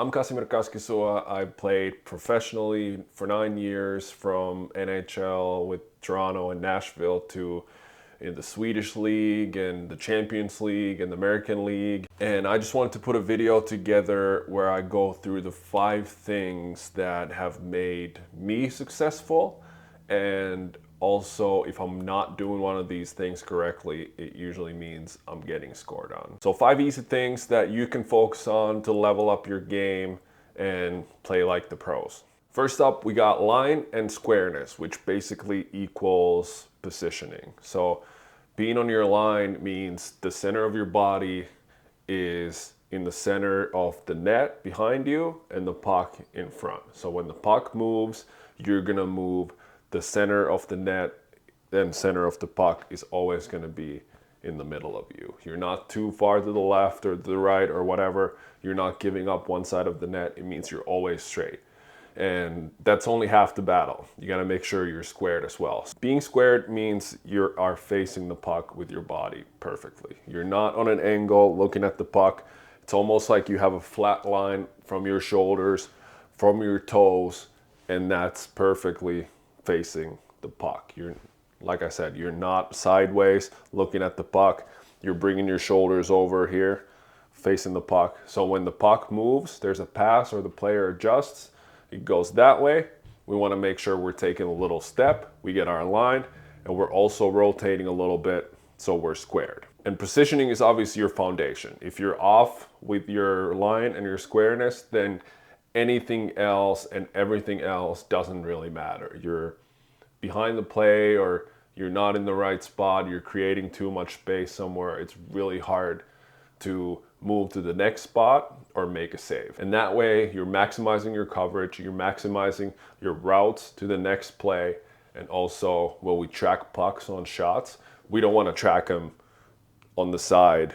I'm Kaskisuo. I've played professionally for 9 years, from NHL with Toronto and Nashville to in the Swedish League and the Champions League and the American League. And I just wanted to put a video together where I go through the 5 things that have made me successful, and also, if I'm not doing one of these things correctly, it usually means I'm getting scored on. So 5 easy things that you can focus on to level up your game and play like the pros. First up, we got line and squareness, which basically equals positioning. So being on your line means the center of your body is in the center of the net behind you and the puck in front. So when the puck moves, you're gonna move the center of the net, and center of the puck is always going to be in the middle of you. You're not too far to the left or to the right or whatever. You're not giving up one side of the net. It means you're always straight. And that's only half the battle. You got to make sure you're squared as well. Being squared means you are facing the puck with your body perfectly. You're not on an angle looking at the puck. It's almost like you have a flat line from your shoulders, from your toes, and that's perfectly facing the puck. You're, like I said, you're not sideways looking at the puck. You're bringing your shoulders over here, facing the puck. So when the puck moves, there's a pass or the player adjusts, it goes that way. We want to make sure we're taking a little step, we get our line, and we're also rotating a little bit so we're squared. And positioning is obviously your foundation. If you're off with your line and your squareness, then anything else and everything else doesn't really matter. You're behind the play, or you're not in the right spot, you're creating too much space somewhere, it's really hard to move to the next spot or make a save. And that way you're maximizing your coverage, you're maximizing your routes to the next play. And also, when we track pucks on shots, we don't want to track them on the side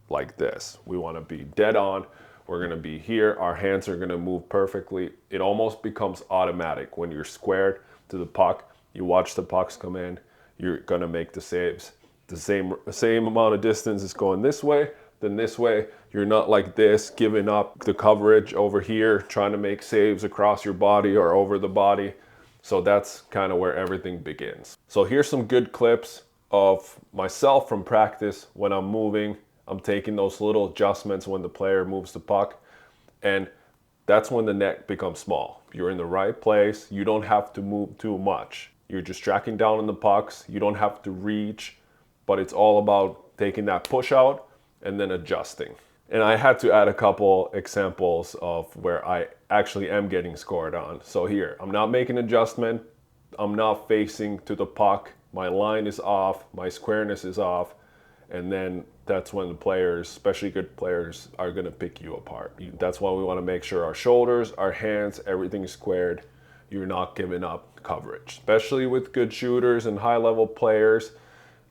like this. We want to be dead on. We're going to be here, our hands are going to move perfectly. It almost becomes automatic when you're squared to the puck. You watch the pucks come in, you're going to make the saves. The same amount of distance is going this way, then this way. You're not like this, giving up the coverage over here, trying to make saves across your body or over the body. So that's kind of where everything begins. So here's some good clips of myself from practice when I'm moving. I'm taking those little adjustments when the player moves the puck, and that's when the net becomes small. You're in the right place. You don't have to move too much. You're just tracking down on the pucks. You don't have to reach, but it's all about taking that push out and then adjusting. And I had to add a couple examples of where I actually am getting scored on. So here, I'm not making an adjustment. I'm not facing to the puck. My line is off. My squareness is off. And then that's when the players, especially good players, are going to pick you apart. That's why we want to make sure our shoulders, our hands, everything is squared. You're not giving up coverage. Especially with good shooters and high-level players,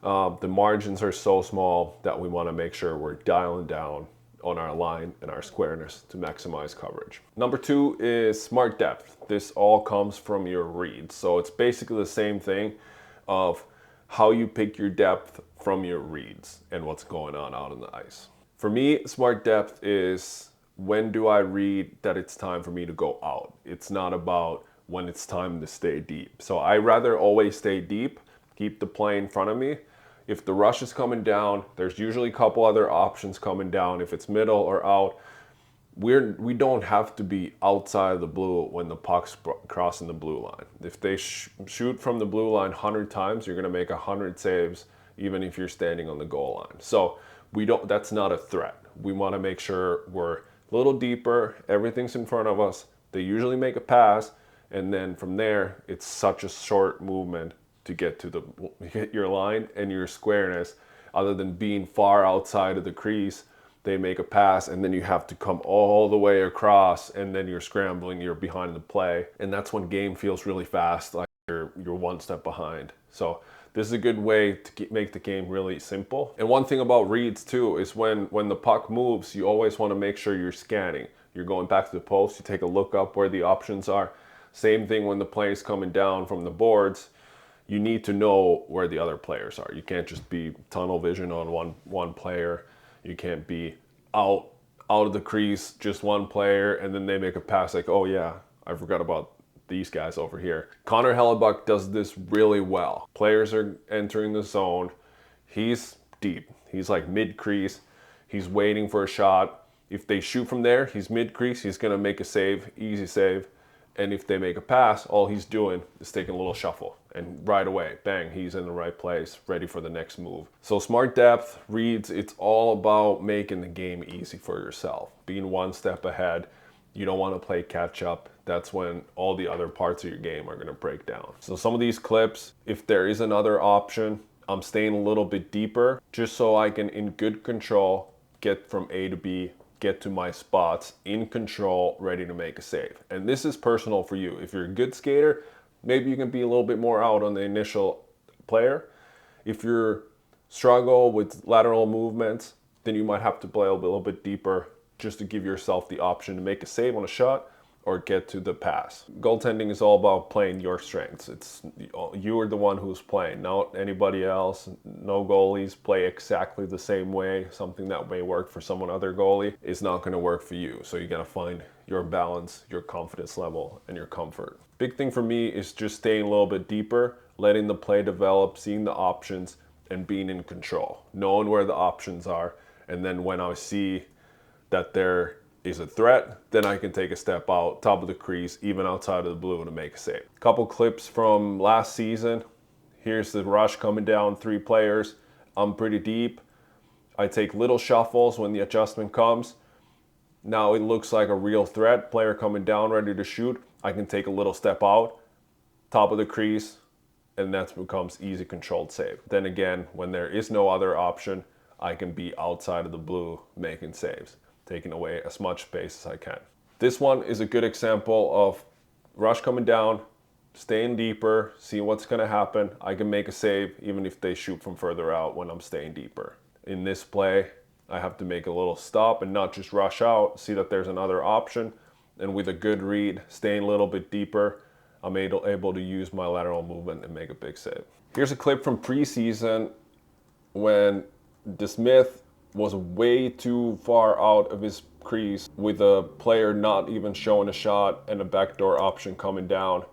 the margins are so small that we want to make sure we're dialing down on our line and our squareness to maximize coverage. Number 2 is smart depth. This all comes from your reads. So it's basically the same thing of how you pick your depth from your reads and what's going on out on the ice. For me, smart depth is when do I read that it's time for me to go out. It's not about when it's time to stay deep. So I rather always stay deep, keep the play in front of me. If the rush is coming down, there's usually a couple other options coming down. If it's middle or out, we don't have to be outside of the blue when the puck's crossing the blue line. If they shoot from the blue line 100 times, you're going to make 100 saves, even if you're standing on the goal line. So that's not a threat. We want to make sure we're a little deeper, everything's in front of us. They usually make a pass, and then from there, it's such a short movement to get your line and your squareness. Other than being far outside of the crease, they make a pass, and then you have to come all the way across, and then you're scrambling, you're behind the play. And that's when game feels really fast, like you're one step behind. So this is a good way to make the game really simple. And one thing about reads too is when the puck moves, you always want to make sure you're scanning. You're going back to the post, you take a look up where the options are. Same thing when the play is coming down from the boards. You need to know where the other players are. You can't just be tunnel vision on one player. You can't be out out of the crease, just one player, and then they make a pass like, oh yeah, I forgot about these guys over here. Connor Hellebuck does this really well. Players are entering the zone. He's deep. He's like mid-crease. He's waiting for a shot. If they shoot from there, he's mid-crease. He's going to make a save, easy save. And if they make a pass, all he's doing is taking a little shuffle. And right away, bang, he's in the right place, ready for the next move. So smart depth, reads, it's all about making the game easy for yourself. Being one step ahead. You don't want to play catch up. That's when all the other parts of your game are going to break down. So some of these clips, if there is another option, I'm staying a little bit deeper just so I can, in good control, get from A to B, get to my spots in control, ready to make a save. And this is personal for you. If you're a good skater, maybe you can be a little bit more out on the initial player. If you're struggle with lateral movements, then you might have to play a little bit deeper just to give yourself the option to make a save on a shot or get to the pass. Goaltending is all about playing your strengths. It's you are the one who's playing, not anybody else. No goalies play exactly the same way. Something that may work for someone other goalie is not going to work for you. So you got to find your balance, your confidence level, and your comfort. Big thing for me is just staying a little bit deeper, letting the play develop, seeing the options, and being in control, knowing where the options are. And then when I see that there is a threat, then I can take a step out, top of the crease, even outside of the blue to make a save. Couple clips from last season. Here's the rush coming down, 3 players. I'm pretty deep. I take little shuffles when the adjustment comes. Now it looks like a real threat. Player coming down, ready to shoot. I can take a little step out, top of the crease, and that becomes easy controlled save. Then again, when there is no other option, I can be outside of the blue making saves, taking away as much space as I can. This one is a good example of rush coming down, staying deeper, see what's gonna happen. I can make a save even if they shoot from further out when I'm staying deeper. In this play, I have to make a little stop and not just rush out, see that there's another option. And with a good read, staying a little bit deeper, I'm able to use my lateral movement and make a big save. Here's a clip from preseason when DeSmith was way too far out of his crease with a player not even showing a shot and a backdoor option coming down.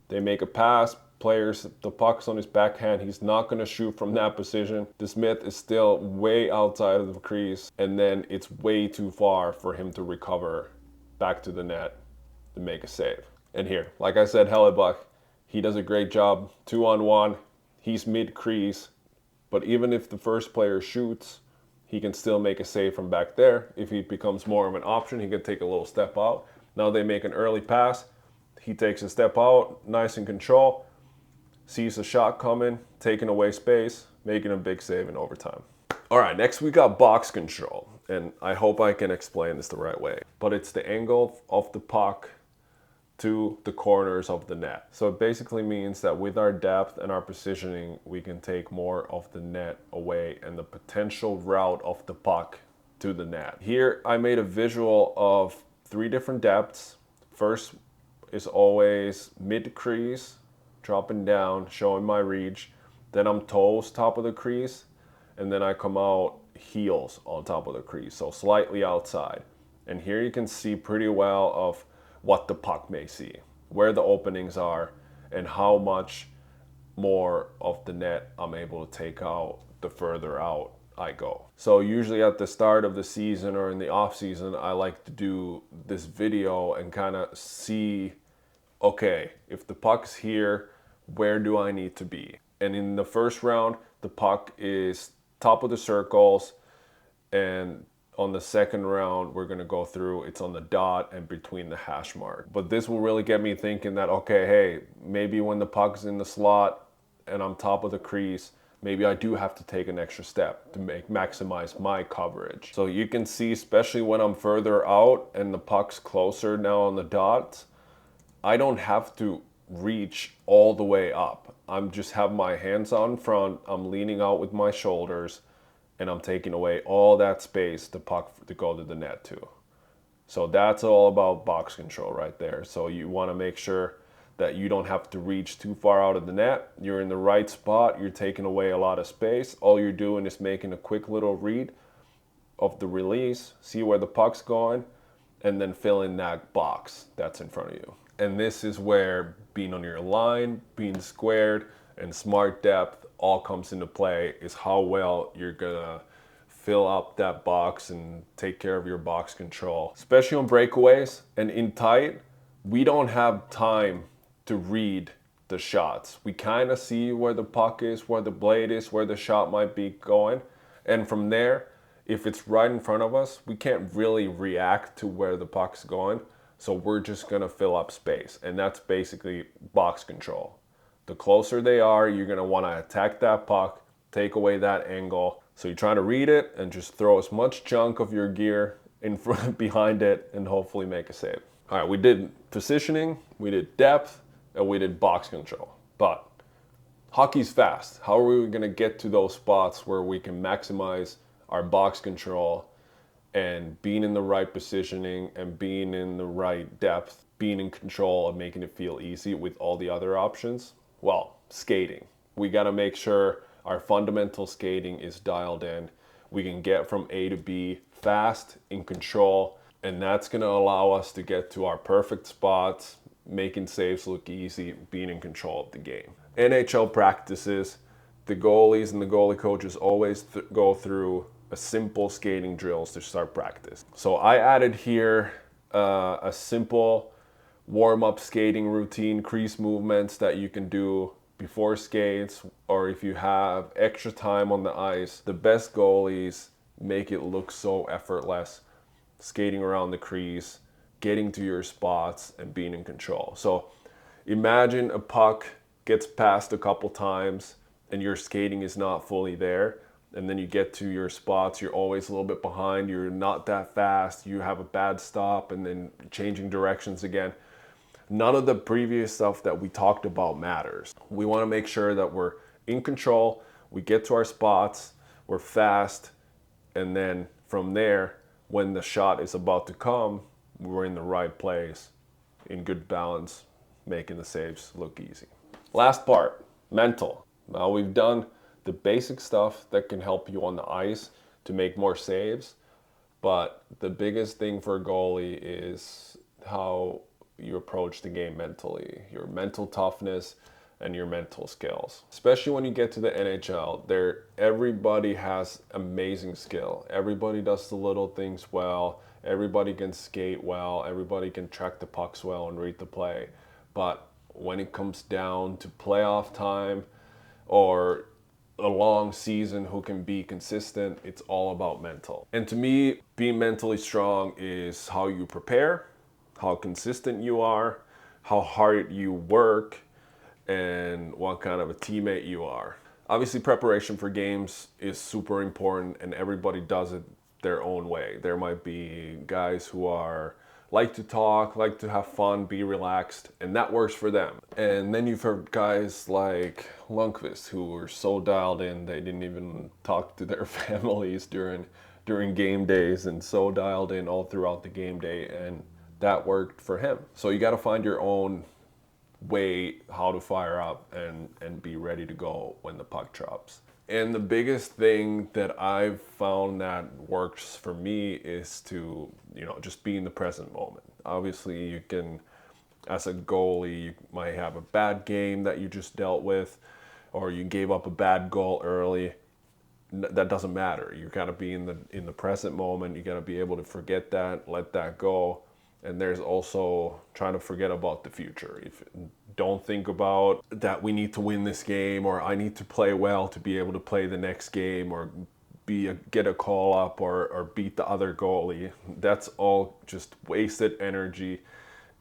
They make a pass, the puck's on his backhand, he's not going to shoot from that position. DeSmith is still way outside of the crease, and then it's way too far for him to recover back to the net to make a save. And here, like I said, Hellebuck, he does a great job, 2-on-1, he's mid-crease, but even if the first player shoots, he can still make a save from back there. If he becomes more of an option, he can take a little step out. Now they make an early pass. He takes a step out, nice in control, sees the shot coming, taking away space, making a big save in overtime. All right, next we got box control. And I hope I can explain this the right way. But it's the angle of the puck to the corners of the net. So it basically means that with our depth and our positioning, we can take more of the net away and the potential route of the puck to the net. Here I made a visual of 3 different depths. First is always mid-crease, dropping down, showing my reach. Then I'm toes, top of the crease, and then I come out heels on top of the crease, so slightly outside. And here you can see pretty well of what the puck may see, where the openings are, and how much more of the net I'm able to take out the further out I go. So usually at the start of the season or in the off season, I like to do this video and kind of see, okay, if the puck's here, where do I need to be? And in the first round, the puck is top of the circles, and on the second round, we're gonna go through, it's on the dot and between the hash mark. But this will really get me thinking that, okay, hey, maybe when the puck's in the slot and I'm top of the crease, maybe I do have to take an extra step to maximize my coverage. So you can see, especially when I'm further out and the puck's closer now on the dots, I don't have to reach all the way up. I'm just have my hands out in front, I'm leaning out with my shoulders, and I'm taking away all that space the puck to go to the net to. So that's all about box control right there. So you want to make sure that you don't have to reach too far out of the net. You're in the right spot, you're taking away a lot of space. All you're doing is making a quick little read of the release, see where the puck's going, and then fill in that box that's in front of you. And this is where being on your line, being squared, and smart depth all comes into play, is how well you're gonna fill up that box and take care of your box control. Especially on breakaways and in tight, we don't have time to read the shots. We kind of see where the puck is, where the blade is, where the shot might be going. And from there, if it's right in front of us, we can't really react to where the puck's going. So we're just gonna fill up space. And that's basically box control. The closer they are, you're gonna wanna attack that puck, take away that angle. So you're trying to read it and just throw as much chunk of your gear in front, behind it, and hopefully make a save. All right, we did positioning, we did depth, and we did box control. But hockey's fast. How are we gonna get to those spots where we can maximize our box control and being in the right positioning and being in the right depth, being in control and making it feel easy with all the other options? Well, skating. We gotta make sure our fundamental skating is dialed in. We can get from A to B fast, in control, and that's gonna allow us to get to our perfect spots, making saves look easy, being in control of the game. NHL practices, the goalies and the goalie coaches always go through a simple skating drills to start practice. So I added here a simple warm-up skating routine, crease movements that you can do before skates, or if you have extra time on the ice. The best goalies make it look so effortless, skating around the crease, getting to your spots, and being in control. So imagine a puck gets passed a couple times and your skating is not fully there, and then you get to your spots, you're always a little bit behind, you're not that fast, you have a bad stop, and then changing directions again. None of the previous stuff that we talked about matters. We want to make sure that we're in control, we get to our spots, we're fast, and then from there, when the shot is about to come, we're in the right place, in good balance, making the saves look easy. Last part, mental. Now we've done the basic stuff that can help you on the ice to make more saves, but the biggest thing for a goalie is how you approach the game mentally, your mental toughness and your mental skills. Especially when you get to the NHL, everybody has amazing skill. Everybody does the little things well, everybody can skate well, everybody can track the pucks well and read the play. But when it comes down to playoff time or a long season who can be consistent, it's all about mental. And to me, being mentally strong is how you prepare, how consistent you are, how hard you work, and what kind of a teammate you are. Obviously, preparation for games is super important, and everybody does it their own way. There might be guys who like to talk, like to have fun, be relaxed, and that works for them. And then you've heard guys like Lundqvist who were so dialed in they didn't even talk to their families during game days, and so dialed in all throughout the game day, and that worked for him. So you got to find your own way how to fire up and be ready to go when the puck drops. And the biggest thing that I've found that works for me is to, just be in the present moment. Obviously, you can, as a goalie, you might have a bad game that you just dealt with, or you gave up a bad goal early. That doesn't matter. You gotta be in the present moment. You gotta be able to forget that, let that go. And there's also trying to forget about the future. Don't think about that we need to win this game, or I need to play well to be able to play the next game, or get a call up, or beat the other goalie. That's all just wasted energy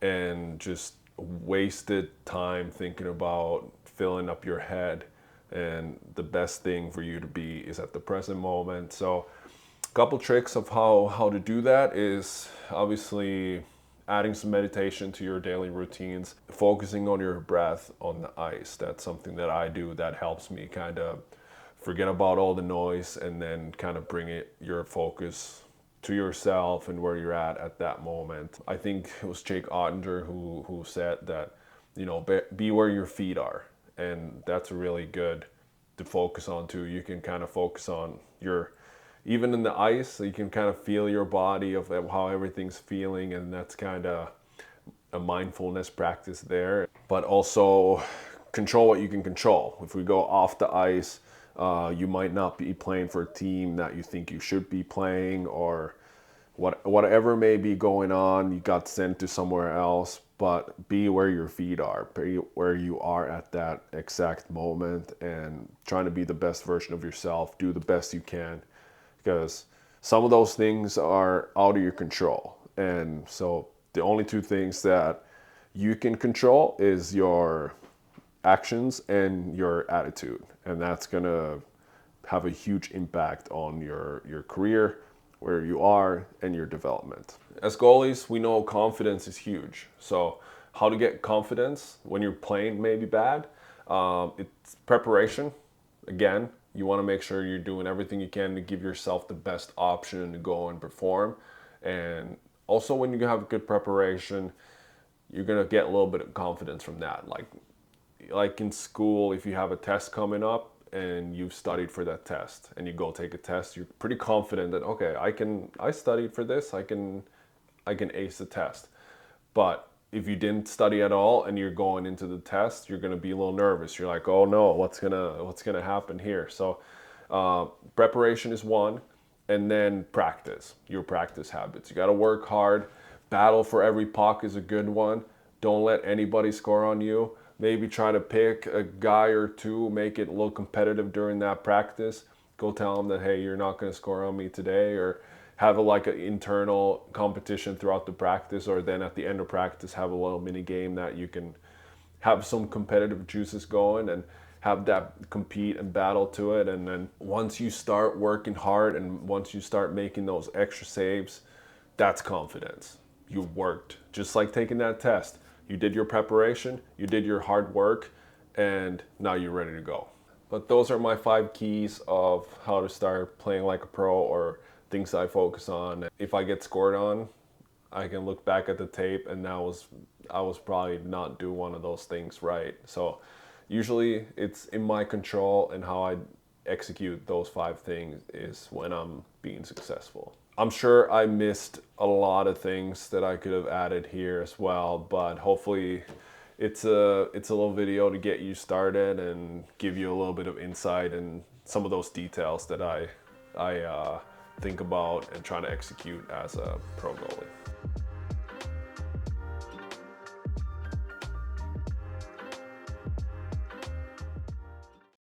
and just wasted time thinking about filling up your head. And the best thing for you to be is at the present moment. So a couple tricks of how to do that is obviously adding some meditation to your daily routines, focusing on your breath on the ice. That's something that I do that helps me kind of forget about all the noise and then kind of bring your focus to yourself and where you're at that moment. I think it was Jake Ottinger who said that, be where your feet are. And that's really good to focus on too. You can kind of focus on your even in the ice, you can kind of feel your body of how everything's feeling, and that's kind of a mindfulness practice there. But also control what you can control. If we go off the ice, you might not be playing for a team that you think you should be playing, or whatever may be going on, you got sent to somewhere else, but be where your feet are, be where you are at that exact moment, and trying to be the best version of yourself, do the best you can, because some of those things are out of your control. And so the only two things that you can control is your actions and your attitude, and that's gonna have a huge impact on your career, where you are, and your development. As goalies, we know confidence is huge. So how to get confidence when you're playing maybe bad? It's preparation. Again, you want to make sure you're doing everything you can to give yourself the best option to go and perform. And also, when you have good preparation, you're gonna get a little bit of confidence from that. Like in school, if you have a test coming up and you've studied for that test and you go take a test, you're pretty confident that, okay, I studied for this, I can ace the test. But if you didn't study at all and you're going into the test, you're going to be a little nervous. You're like, oh no, what's gonna happen here? So preparation is one, and then practice, your practice habits. You got to work hard. Battle for every puck is a good one. Don't let anybody score on you. Maybe try to pick a guy or two, make it a little competitive during that practice. Go tell them that, hey, you're not going to score on me today, or have like an internal competition throughout the practice, or then at the end of practice have a little mini game that you can have some competitive juices going and have that compete and battle to it. And then once you start working hard and once you start making those extra saves, that's confidence. You worked, just like taking that test. You did your preparation, you did your hard work, and now you're ready to go. But those are my 5 keys of how to start playing like a pro, or things I focus on. If I get scored on, I can look back at the tape and I was probably not doing one of those things right. So usually it's in my control, and how I execute those 5 things is when I'm being successful. I'm sure I missed a lot of things that I could have added here as well, but hopefully it's a little video to get you started and give you a little bit of insight and some of those details that I think about and trying to execute as a pro goalie.